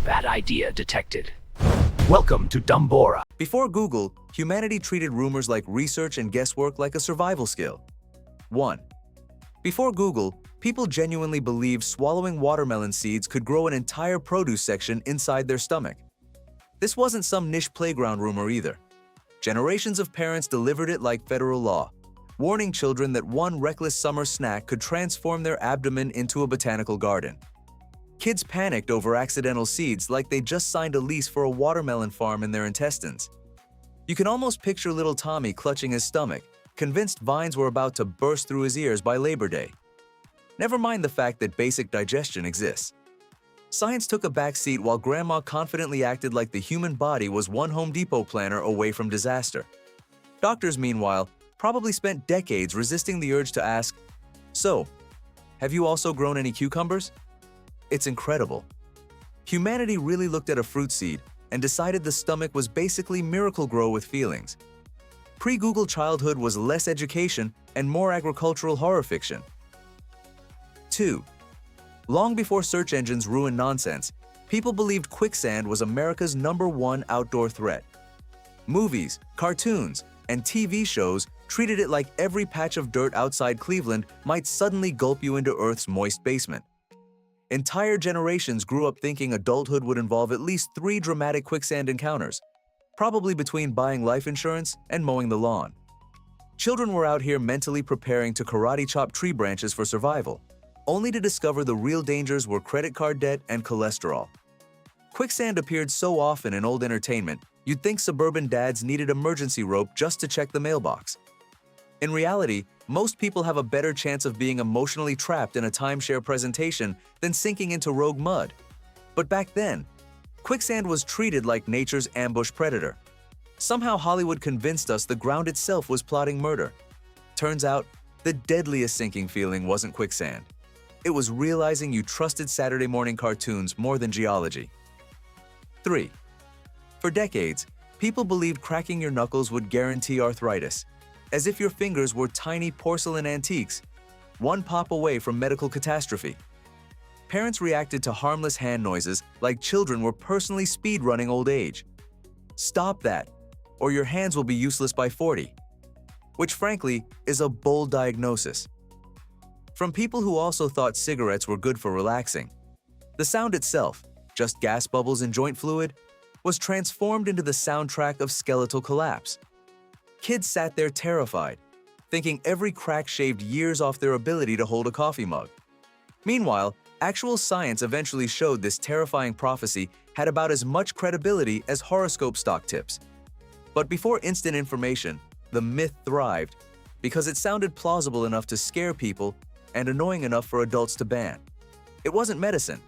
Bad idea detected. Welcome to Dumbora. Before Google, humanity treated rumors like research and guesswork like a survival skill. 1. Before Google, people genuinely believed swallowing watermelon seeds could grow an entire produce section inside their stomach. This wasn't some niche playground rumor either. Generations of parents delivered it like federal law, warning children that one reckless summer snack could transform their abdomen into a botanical garden. Kids panicked over accidental seeds like they just signed a lease for a watermelon farm in their intestines. You can almost picture little Tommy clutching his stomach, convinced vines were about to burst through his ears by Labor Day. Never mind the fact that basic digestion exists. Science took a back seat while Grandma confidently acted like the human body was one Home Depot planner away from disaster. Doctors, meanwhile, probably spent decades resisting the urge to ask, "So, have you also grown any cucumbers?" It's incredible. Humanity really looked at a fruit seed and decided the stomach was basically Miracle-Gro with feelings. Pre-Google childhood was less education and more agricultural horror fiction. 2. Long before search engines ruined nonsense, people believed quicksand was America's #1 outdoor threat. Movies, cartoons, and TV shows treated it like every patch of dirt outside Cleveland might suddenly gulp you into Earth's moist basement. Entire generations grew up thinking adulthood would involve at least 3 dramatic quicksand encounters, probably between buying life insurance and mowing the lawn. Children were out here mentally preparing to karate chop tree branches for survival, only to discover the real dangers were credit card debt and cholesterol. Quicksand appeared so often in old entertainment, you'd think suburban dads needed emergency rope just to check the mailbox. In reality, most people have a better chance of being emotionally trapped in a timeshare presentation than sinking into rogue mud. But back then, quicksand was treated like nature's ambush predator. Somehow Hollywood convinced us the ground itself was plotting murder. Turns out, the deadliest sinking feeling wasn't quicksand. It was realizing you trusted Saturday morning cartoons more than geology. 3. For decades, people believed cracking your knuckles would guarantee arthritis, as if your fingers were tiny porcelain antiques, one pop away from medical catastrophe. Parents reacted to harmless hand noises like children were personally speed-running old age. Stop that, or your hands will be useless by 40. Which frankly is a bold diagnosis. From people who also thought cigarettes were good for relaxing. The sound itself, just gas bubbles and joint fluid, was transformed into the soundtrack of skeletal collapse. Kids sat there terrified, thinking every crack shaved years off their ability to hold a coffee mug. Meanwhile, actual science eventually showed this terrifying prophecy had about as much credibility as horoscope stock tips. But before instant information, the myth thrived because it sounded plausible enough to scare people and annoying enough for adults to ban. It wasn't medicine.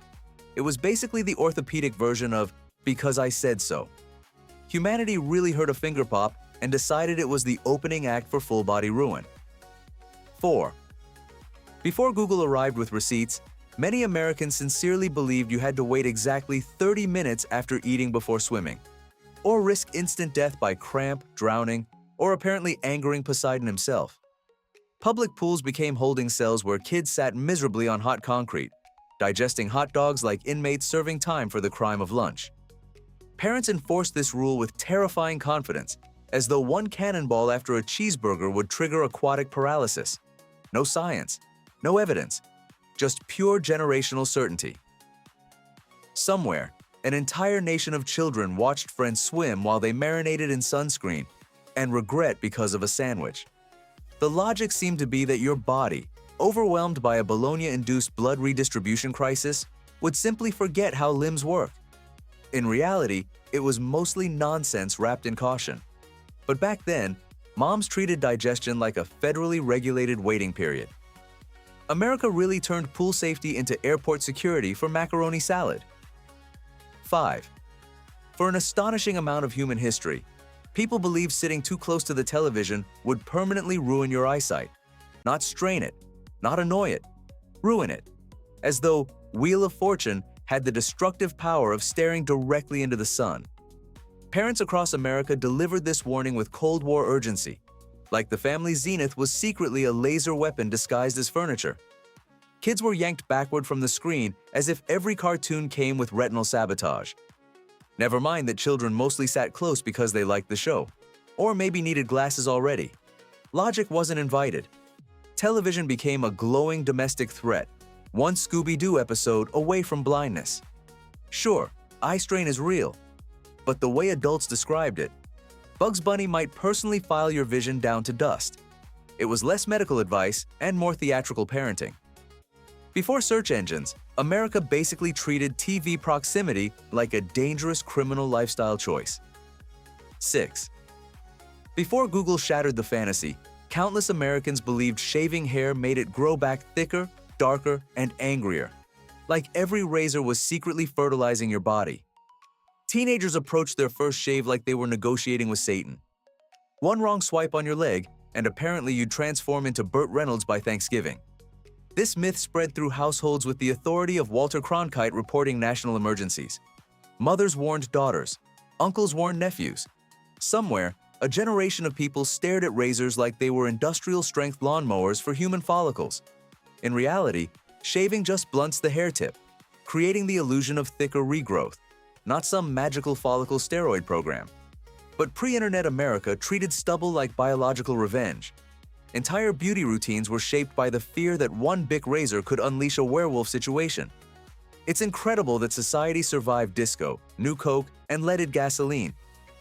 It was basically the orthopedic version of "because I said so." Humanity really heard a finger pop and decided it was the opening act for full-body ruin. 4. Before Google arrived with receipts, many Americans sincerely believed you had to wait exactly 30 minutes after eating before swimming, or risk instant death by cramp, drowning, or apparently angering Poseidon himself. Public pools became holding cells where kids sat miserably on hot concrete, digesting hot dogs like inmates serving time for the crime of lunch. Parents enforced this rule with terrifying confidence, as though one cannonball after a cheeseburger would trigger aquatic paralysis. No science, no evidence, just pure generational certainty. Somewhere, an entire nation of children watched friends swim while they marinated in sunscreen and regret because of a sandwich. The logic seemed to be that your body, overwhelmed by a Bologna-induced blood redistribution crisis, would simply forget how limbs work. In reality, it was mostly nonsense wrapped in caution. But back then, moms treated digestion like a federally regulated waiting period. America really turned pool safety into airport security for macaroni salad. 5. For an astonishing amount of human history, people believed sitting too close to the television would permanently ruin your eyesight. Not strain it, not annoy it, ruin it. As though Wheel of Fortune had the destructive power of staring directly into the sun. Parents across America delivered this warning with Cold War urgency, like the family zenith was secretly a laser weapon disguised as furniture. Kids were yanked backward from the screen as if every cartoon came with retinal sabotage. Never mind that children mostly sat close because they liked the show, or maybe needed glasses already. Logic wasn't invited. Television became a glowing domestic threat, one Scooby-Doo episode away from blindness. Sure, eye strain is real, but the way adults described it, Bugs Bunny might personally file your vision down to dust. It was less medical advice and more theatrical parenting. Before search engines, America basically treated TV proximity like a dangerous criminal lifestyle choice. 6. Before Google shattered the fantasy, countless Americans believed shaving hair made it grow back thicker, darker, and angrier. Like every razor was secretly fertilizing your body. Teenagers approached their first shave like they were negotiating with Satan. One wrong swipe on your leg, and apparently you'd transform into Burt Reynolds by Thanksgiving. This myth spread through households with the authority of Walter Cronkite reporting national emergencies. Mothers warned daughters. Uncles warned nephews. Somewhere, a generation of people stared at razors like they were industrial-strength lawnmowers for human follicles. In reality, shaving just blunts the hair tip, creating the illusion of thicker regrowth, not some magical follicle steroid program. But pre-internet America treated stubble like biological revenge. Entire beauty routines were shaped by the fear that one Bic razor could unleash a werewolf situation. It's incredible that society survived disco, New Coke, and leaded gasoline,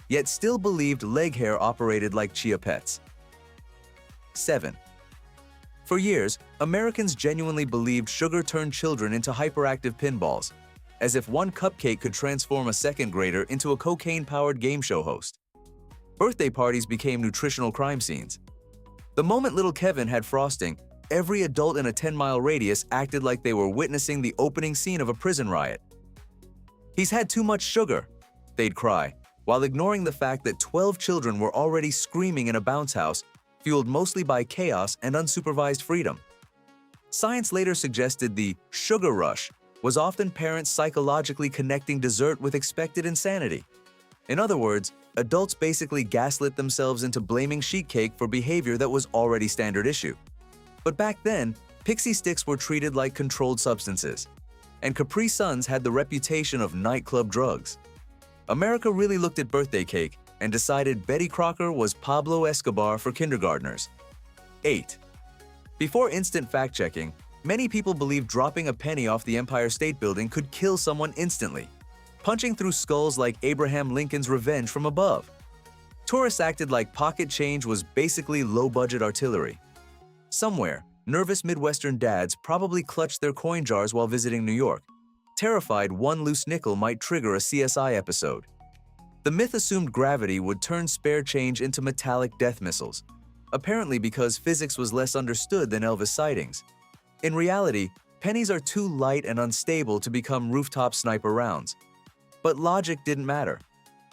yet still believed leg hair operated like chia pets. 7. For years, Americans genuinely believed sugar turned children into hyperactive pinballs, as if one cupcake could transform a second grader into a cocaine-powered game show host. Birthday parties became nutritional crime scenes. The moment little Kevin had frosting, every adult in a 10-mile radius acted like they were witnessing the opening scene of a prison riot. "He's had too much sugar," they'd cry, while ignoring the fact that 12 children were already screaming in a bounce house, fueled mostly by chaos and unsupervised freedom. Science later suggested the sugar rush was often parents psychologically connecting dessert with expected insanity. In other words, adults basically gaslit themselves into blaming sheet cake for behavior that was already standard issue. But back then, pixie sticks were treated like controlled substances, and Capri Suns had the reputation of nightclub drugs. America really looked at birthday cake and decided Betty Crocker was Pablo Escobar for kindergartners. 8. Before instant fact-checking, many people believed dropping a penny off the Empire State Building could kill someone instantly, punching through skulls like Abraham Lincoln's revenge from above. Tourists acted like pocket change was basically low-budget artillery. Somewhere, nervous Midwestern dads probably clutched their coin jars while visiting New York, terrified one loose nickel might trigger a CSI episode. The myth assumed gravity would turn spare change into metallic death missiles, apparently because physics was less understood than Elvis sightings. In reality, pennies are too light and unstable to become rooftop sniper rounds. But logic didn't matter.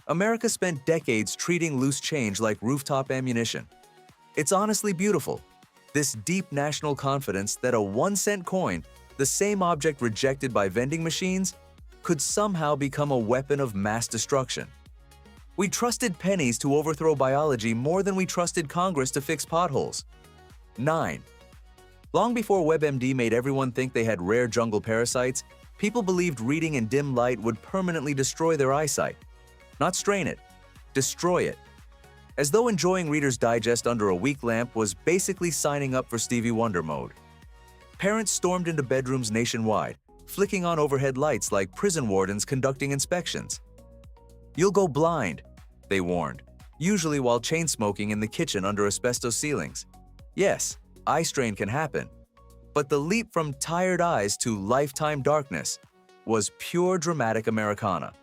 America spent decades treating loose change like rooftop ammunition. It's honestly beautiful, this deep national confidence that a 1-cent coin, the same object rejected by vending machines, could somehow become a weapon of mass destruction. We trusted pennies to overthrow biology more than we trusted Congress to fix potholes. 9. Long before WebMD made everyone think they had rare jungle parasites, people believed reading in dim light would permanently destroy their eyesight. Not strain it, destroy it. As though enjoying Reader's Digest under a weak lamp was basically signing up for Stevie Wonder mode. Parents stormed into bedrooms nationwide, flicking on overhead lights like prison wardens conducting inspections. "You'll go blind," they warned, usually while chain smoking in the kitchen under asbestos ceilings. Yes, eye strain can happen, but the leap from tired eyes to lifetime darkness was pure dramatic Americana.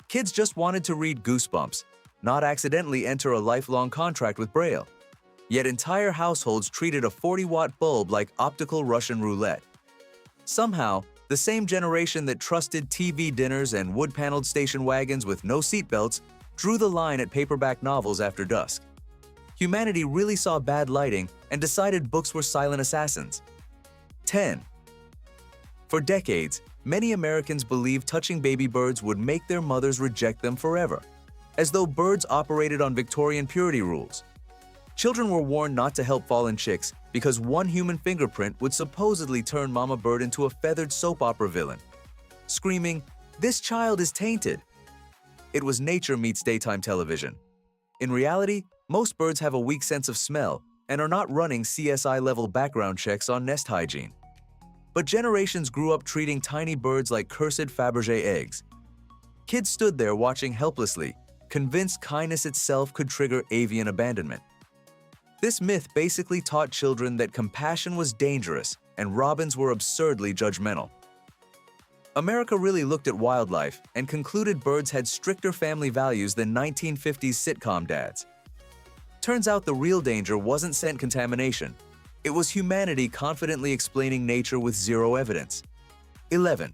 Kids just wanted to read Goosebumps, not accidentally enter a lifelong contract with Braille. Yet entire households treated a 40-watt bulb like optical Russian roulette. Somehow, the same generation that trusted TV dinners and wood-paneled station wagons with no seatbelts drew the line at paperback novels after dusk. Humanity really saw bad lighting and decided books were silent assassins. 10. For decades, many Americans believed touching baby birds would make their mothers reject them forever, as though birds operated on Victorian purity rules. Children were warned not to help fallen chicks because one human fingerprint would supposedly turn Mama Bird into a feathered soap opera villain, screaming, "This child is tainted!" It was nature meets daytime television. In reality, most birds have a weak sense of smell and are not running CSI-level background checks on nest hygiene. But generations grew up treating tiny birds like cursed Fabergé eggs. Kids stood there watching helplessly, convinced kindness itself could trigger avian abandonment. This myth basically taught children that compassion was dangerous and robins were absurdly judgmental. America really looked at wildlife and concluded birds had stricter family values than 1950s sitcom dads. Turns out the real danger wasn't scent contamination. It was humanity confidently explaining nature with zero evidence. 11.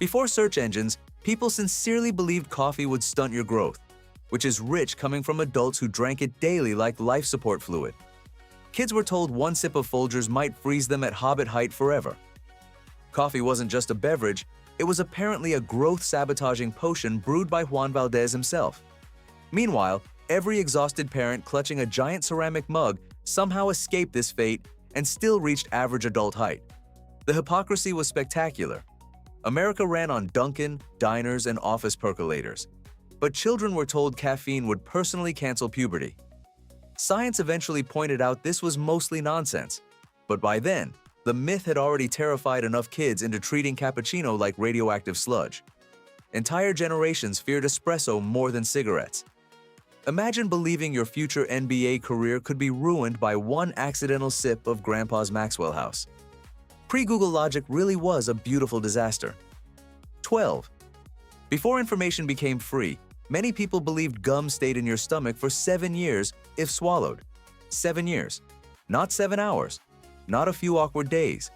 Before search engines, people sincerely believed coffee would stunt your growth, which is rich coming from adults who drank it daily like life support fluid. Kids were told one sip of Folgers might freeze them at hobbit height forever. Coffee wasn't just a beverage, it was apparently a growth-sabotaging potion brewed by Juan Valdez himself. Meanwhile, every exhausted parent clutching a giant ceramic mug somehow escaped this fate and still reached average adult height. The hypocrisy was spectacular. America ran on Dunkin', diners, and office percolators. But children were told caffeine would personally cancel puberty. Science eventually pointed out this was mostly nonsense. But by then, the myth had already terrified enough kids into treating cappuccino like radioactive sludge. Entire generations feared espresso more than cigarettes. Imagine believing your future NBA career could be ruined by one accidental sip of Grandpa's Maxwell House. Pre-Google logic really was a beautiful disaster. 12. Before information became free, many people believed gum stayed in your stomach for 7 years if swallowed. 7 years. Not 7 hours. Not a few awkward days.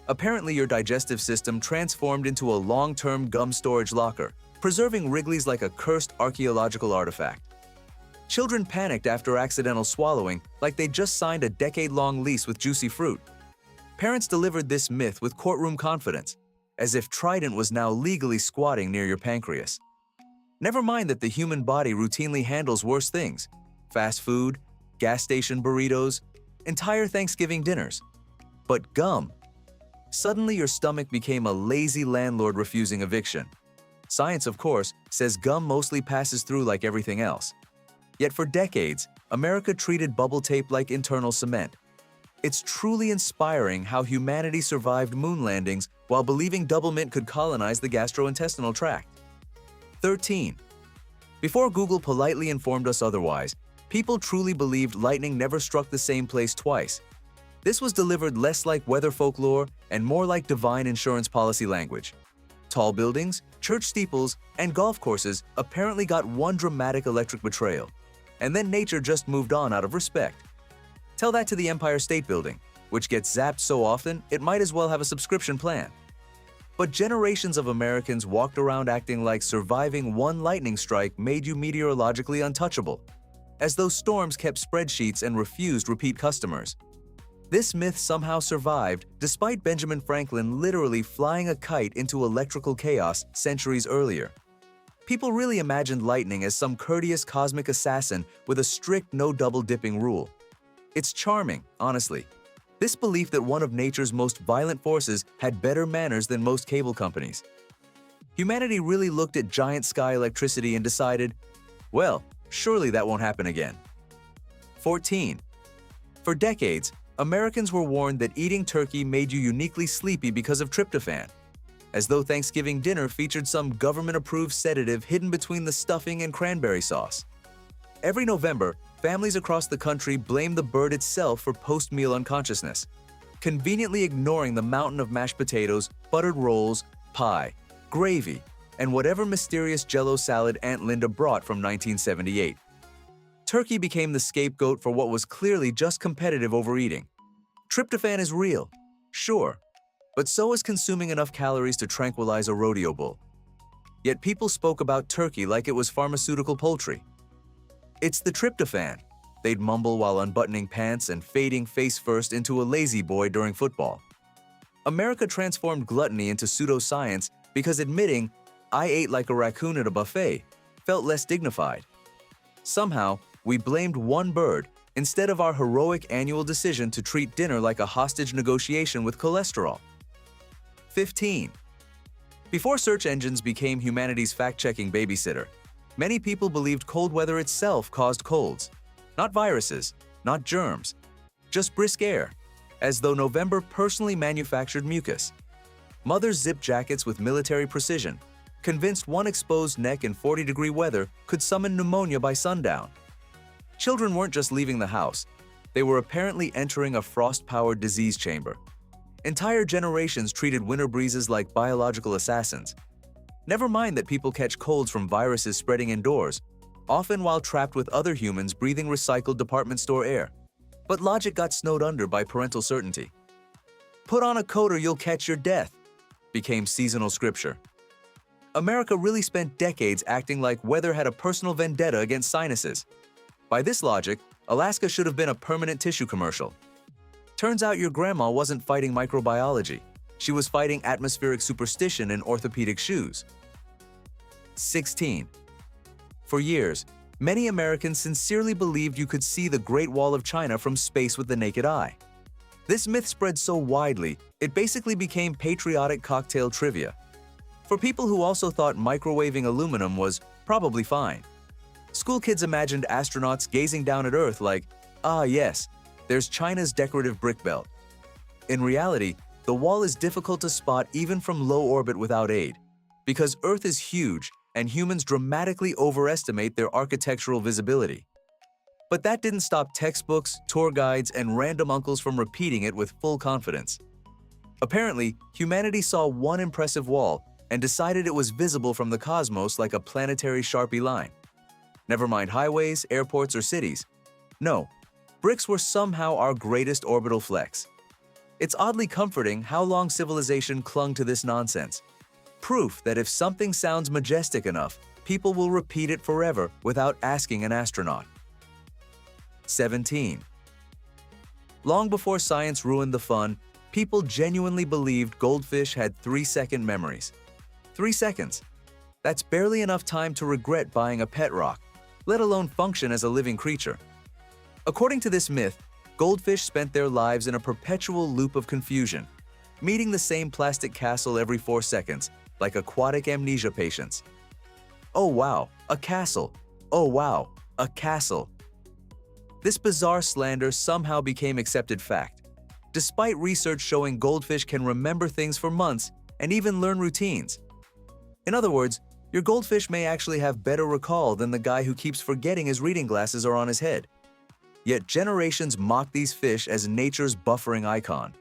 Apparently, your digestive system transformed into a long-term gum storage locker, preserving Wrigley's like a cursed archaeological artifact. Children panicked after accidental swallowing like they just signed a decade-long lease with juicy fruit. Parents delivered this myth with courtroom confidence, as if Trident was now legally squatting near your pancreas. Never mind that the human body routinely handles worse things: fast food, gas station burritos, entire Thanksgiving dinners. But gum. Suddenly your stomach became a lazy landlord refusing eviction. Science, of course, says gum mostly passes through like everything else. Yet for decades, America treated bubble tape like internal cement. It's truly inspiring how humanity survived moon landings while believing double mint could colonize the gastrointestinal tract. 13. Before Google politely informed us otherwise, people truly believed lightning never struck the same place twice. This was delivered less like weather folklore and more like divine insurance policy language. Tall buildings, church steeples, and golf courses apparently got one dramatic electric betrayal, and then nature just moved on out of respect. Tell that to the Empire State Building, which gets zapped so often it might as well have a subscription plan. But generations of Americans walked around acting like surviving one lightning strike made you meteorologically untouchable, as though storms kept spreadsheets and refused repeat customers. This myth somehow survived despite Benjamin Franklin literally flying a kite into electrical chaos centuries earlier. People really imagined lightning as some courteous cosmic assassin with a strict no double-dipping rule. It's charming, honestly. This belief that one of nature's most violent forces had better manners than most cable companies. Humanity really looked at giant sky electricity and decided, well, surely that won't happen again. 14. For decades, Americans were warned that eating turkey made you uniquely sleepy because of tryptophan, as though Thanksgiving dinner featured some government-approved sedative hidden between the stuffing and cranberry sauce. Every November, families across the country blame the bird itself for post-meal unconsciousness, conveniently ignoring the mountain of mashed potatoes, buttered rolls, pie, gravy, and whatever mysterious Jell-O salad Aunt Linda brought from 1978. Turkey became the scapegoat for what was clearly just competitive overeating. Tryptophan is real, sure, but so is consuming enough calories to tranquilize a rodeo bull. Yet people spoke about turkey like it was pharmaceutical poultry. It's the tryptophan, they'd mumble while unbuttoning pants and fading face first into a lazy boy during football. America transformed gluttony into pseudoscience because admitting, "I ate like a raccoon at a buffet," felt less dignified. Somehow, we blamed one bird, instead of our heroic annual decision to treat dinner like a hostage negotiation with cholesterol. 15. Before search engines became humanity's fact-checking babysitter, many people believed cold weather itself caused colds. Not viruses, not germs, just brisk air, as though November personally manufactured mucus. Mothers zipped jackets with military precision, convinced one exposed neck in 40-degree weather could summon pneumonia by sundown. Children weren't just leaving the house, they were apparently entering a frost-powered disease chamber. Entire generations treated winter breezes like biological assassins. Never mind that people catch colds from viruses spreading indoors, often while trapped with other humans breathing recycled department store air. But logic got snowed under by parental certainty. "Put on a coat or you'll catch your death," became seasonal scripture. America really spent decades acting like weather had a personal vendetta against sinuses. By this logic, Alaska should have been a permanent tissue commercial. Turns out your grandma wasn't fighting microbiology. She was fighting atmospheric superstition in orthopedic shoes. 16. For years, many Americans sincerely believed you could see the Great Wall of China from space with the naked eye. This myth spread so widely, it basically became patriotic cocktail trivia. For people who also thought microwaving aluminum was probably fine. School kids imagined astronauts gazing down at Earth like, "Ah yes, there's China's decorative brick belt." In reality, the wall is difficult to spot even from low orbit without aid, because Earth is huge and humans dramatically overestimate their architectural visibility. But that didn't stop textbooks, tour guides, and random uncles from repeating it with full confidence. Apparently, humanity saw one impressive wall and decided it was visible from the cosmos like a planetary Sharpie line. Never mind highways, airports, or cities. No, bricks were somehow our greatest orbital flex. It's oddly comforting how long civilization clung to this nonsense. Proof that if something sounds majestic enough, people will repeat it forever without asking an astronaut. 17. Long before science ruined the fun, people genuinely believed goldfish had 3-second memories. 3 seconds. That's barely enough time to regret buying a pet rock, let alone function as a living creature. According to this myth, goldfish spent their lives in a perpetual loop of confusion, meeting the same plastic castle every 4 seconds, like aquatic amnesia patients. Oh wow, a castle. Oh wow, a castle. This bizarre slander somehow became accepted fact, despite research showing goldfish can remember things for months and even learn routines. In other words, your goldfish may actually have better recall than the guy who keeps forgetting his reading glasses are on his head. Yet generations mock these fish as nature's buffering icon.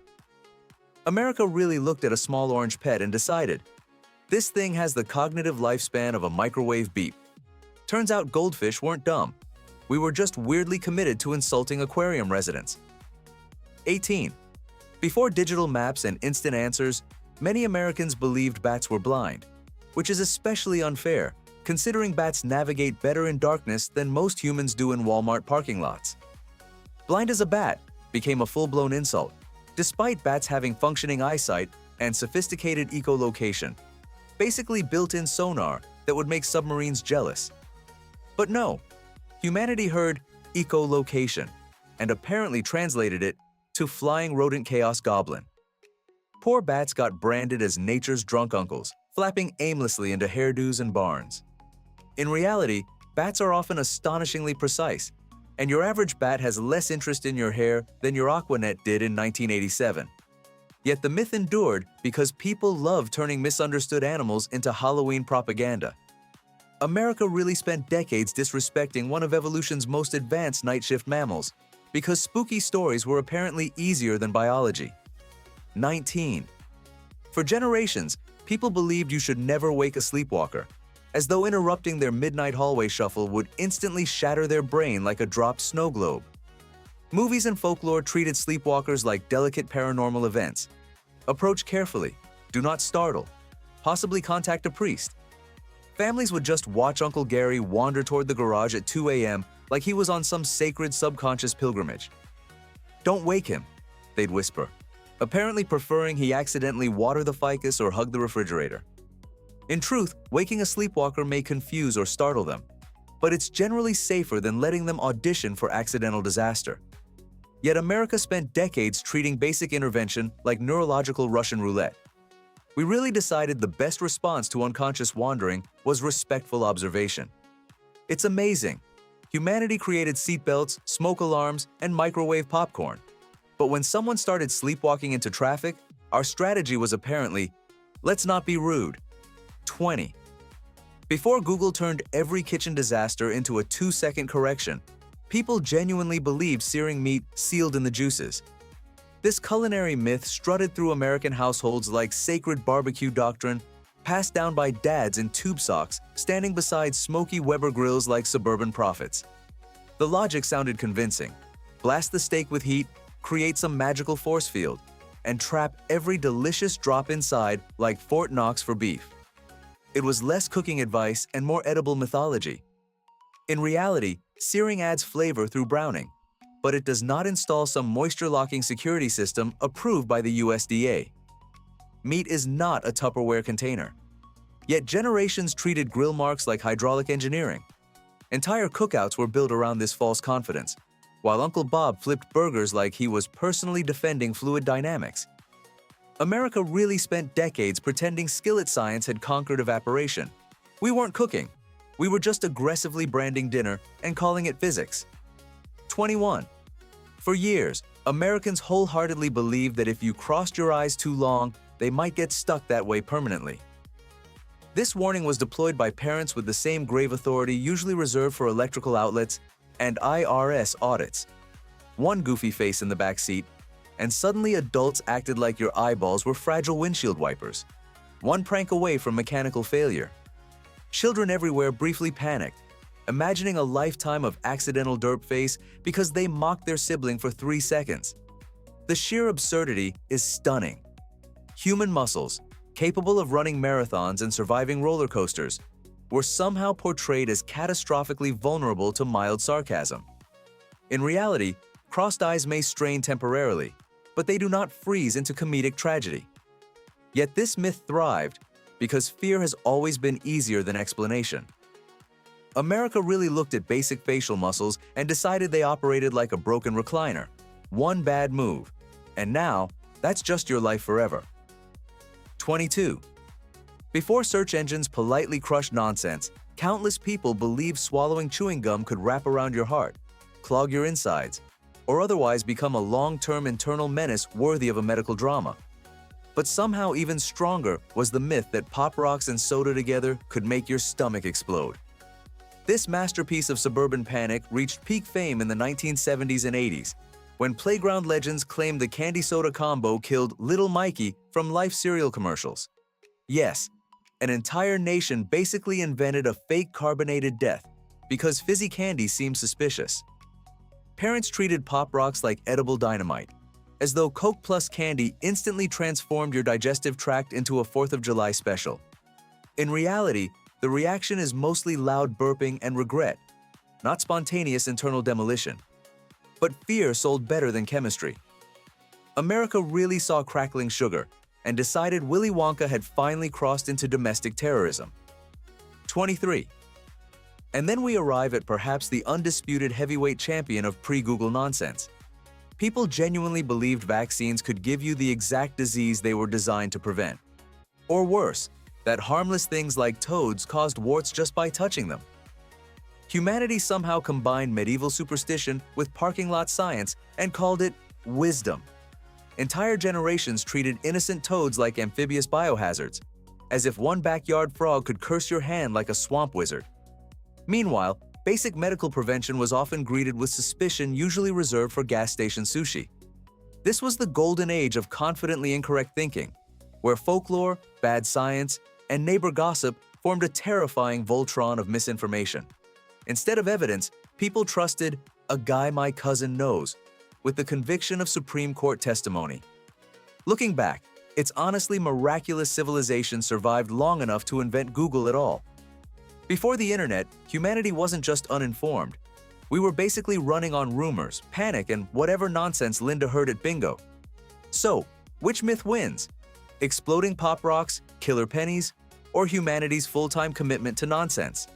America really looked at a small orange pet and decided, this thing has the cognitive lifespan of a microwave beep. Turns out goldfish weren't dumb. We were just weirdly committed to insulting aquarium residents. 18. Before digital maps and instant answers, many Americans believed bats were blind, which is especially unfair, considering bats navigate better in darkness than most humans do in Walmart parking lots. Blind as a bat became a full-blown insult, despite bats having functioning eyesight and sophisticated echolocation, basically built-in sonar that would make submarines jealous. But no, humanity heard echolocation and apparently translated it to flying rodent chaos goblin. Poor bats got branded as nature's drunk uncles, flapping aimlessly into hairdos and barns. In reality, bats are often astonishingly precise, and your average bat has less interest in your hair than your Aquanet did in 1987. Yet the myth endured because people love turning misunderstood animals into Halloween propaganda. America really spent decades disrespecting one of evolution's most advanced night shift mammals because spooky stories were apparently easier than biology. 19. For generations, people believed you should never wake a sleepwalker, as though interrupting their midnight hallway shuffle would instantly shatter their brain like a dropped snow globe. Movies and folklore treated sleepwalkers like delicate paranormal events. Approach carefully, do not startle, possibly contact a priest. Families would just watch Uncle Gary wander toward the garage at 2 a.m. like he was on some sacred subconscious pilgrimage. "Don't wake him," they'd whisper, apparently preferring he accidentally water the ficus or hug the refrigerator. In truth, waking a sleepwalker may confuse or startle them. but it's generally safer than letting them audition for accidental disaster. Yet America spent decades treating basic intervention like neurological Russian roulette. We really decided the best response to unconscious wandering was respectful observation. It's amazing. Humanity created seatbelts, smoke alarms, and microwave popcorn. But when someone started sleepwalking into traffic, our strategy was apparently, let's not be rude. 20. Before Google turned every kitchen disaster into a 2-second correction, people genuinely believed searing meat sealed in the juices. This culinary myth strutted through American households like sacred barbecue doctrine, passed down by dads in tube socks standing beside smoky Weber grills like suburban prophets. The logic sounded convincing. Blast the steak with heat, create some magical force field, and trap every delicious drop inside like Fort Knox for beef. It was less cooking advice and more edible mythology. In reality, searing adds flavor through browning, but it does not install some moisture-locking security system approved by the USDA. Meat is not a Tupperware container. Yet generations treated grill marks like hydraulic engineering. Entire cookouts were built around this false confidence, while Uncle Bob flipped burgers like he was personally defending fluid dynamics. America really spent decades pretending skillet science had conquered evaporation. We weren't cooking. We were just aggressively branding dinner and calling it physics. 21. For years, Americans wholeheartedly believed that if you crossed your eyes too long, they might get stuck that way permanently. This warning was deployed by parents with the same grave authority usually reserved for electrical outlets and IRS audits. One goofy face in the back seat, and suddenly adults acted like your eyeballs were fragile windshield wipers. One prank away from mechanical failure. Children everywhere briefly panicked, imagining a lifetime of accidental derp face because they mocked their sibling for 3 seconds. The sheer absurdity is stunning. Human muscles, capable of running marathons and surviving roller coasters, were somehow portrayed as catastrophically vulnerable to mild sarcasm. In reality, crossed eyes may strain temporarily, but they do not freeze into comedic tragedy. Yet this myth thrived because fear has always been easier than explanation. America really looked at basic facial muscles and decided they operated like a broken recliner. One bad move, and now that's just your life forever. 22. Before search engines politely crushed nonsense, countless people believed swallowing chewing gum could wrap around your heart, clog your insides, or otherwise become a long-term internal menace worthy of a medical drama. But somehow even stronger was the myth that Pop Rocks and soda together could make your stomach explode. This masterpiece of suburban panic reached peak fame in the 1970s and 80s, when playground legends claimed the candy soda combo killed Little Mikey from Life cereal commercials. Yes, an entire nation basically invented a fake carbonated death because fizzy candy seemed suspicious. Parents treated Pop Rocks like edible dynamite, as though Coke Plus candy instantly transformed your digestive tract into a 4th of July special. In reality, the reaction is mostly loud burping and regret, not spontaneous internal demolition. But fear sold better than chemistry. America really saw crackling sugar and decided Willy Wonka had finally crossed into domestic terrorism. 23. And then we arrive at perhaps the undisputed heavyweight champion of pre-Google nonsense. People genuinely believed vaccines could give you the exact disease they were designed to prevent. Or worse, that harmless things like toads caused warts just by touching them. Humanity somehow combined medieval superstition with parking lot science and called it wisdom. Entire generations treated innocent toads like amphibious biohazards, as if one backyard frog could curse your hand like a swamp wizard. Meanwhile, basic medical prevention was often greeted with suspicion usually reserved for gas station sushi. This was the golden age of confidently incorrect thinking, where folklore, bad science, and neighbor gossip formed a terrifying Voltron of misinformation. Instead of evidence, people trusted "a guy my cousin knows" with the conviction of Supreme Court testimony. Looking back, it's honestly miraculous civilization survived long enough to invent Google at all. Before the internet, humanity wasn't just uninformed. We were basically running on rumors, panic, and whatever nonsense Linda heard at bingo. So, which myth wins? Exploding Pop Rocks, killer pennies, or humanity's full-time commitment to nonsense?